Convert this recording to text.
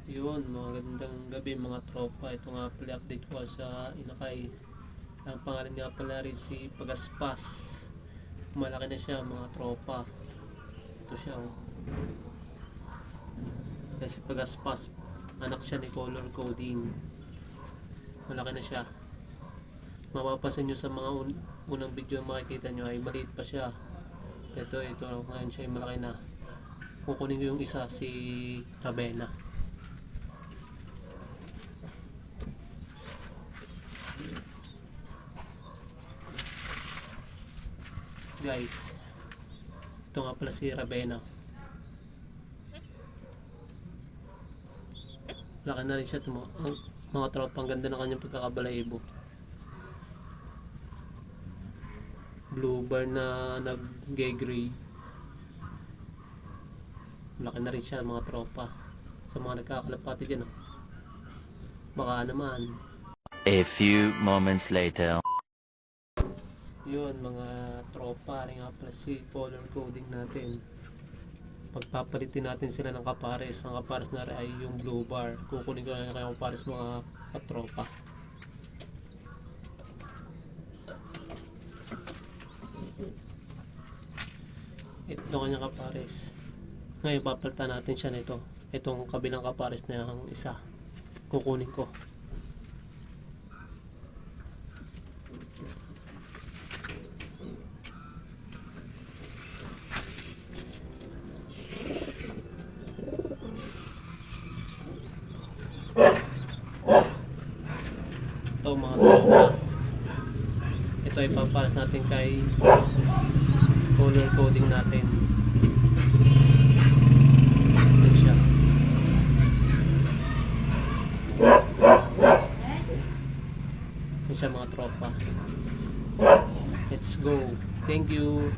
Yun, magandang gabi mga tropa. Ito nga pala update ko sa Inakay. Ang pangalan nga pala rin si Pagaspas. Malaki na siya mga tropa. Ito siya oh. Yan si Pagaspas. Anak siya ni Color Coding. Malaki na siya. Mapapansin nyo sa mga unang video makikita nyo ay maliit pa siya. Ito ngayon siya ay malaki na. Kukunin ko yung isa, si Ravenna. Guys, ito nga pala si Ravenna. Laki na rin siya. Mga tropa, ang ganda ng kanyang pagkakabalaybo. Blue bar na nag-gray. Laki na rin siya mga tropa. Sa mga nagkakalapati dyan, oh. Baka naman. A few moments later. Yun mga tropa, rin nga pala si color coding natin. Pagpapalitin natin sila ng kapares. Ang kapares na rin ay yung blue bar. Kukunin ko na kayong kapares mga katropa. Ito kanyang kapares. Ngayon papalitan natin siya nito. Itong kabilang kapares na yung isa. Kukunin ko. Ito mga tropa, ito ay paparas natin kay color coding natin. Ito siya. Ito siya mga tropa. Let's go. Thank you.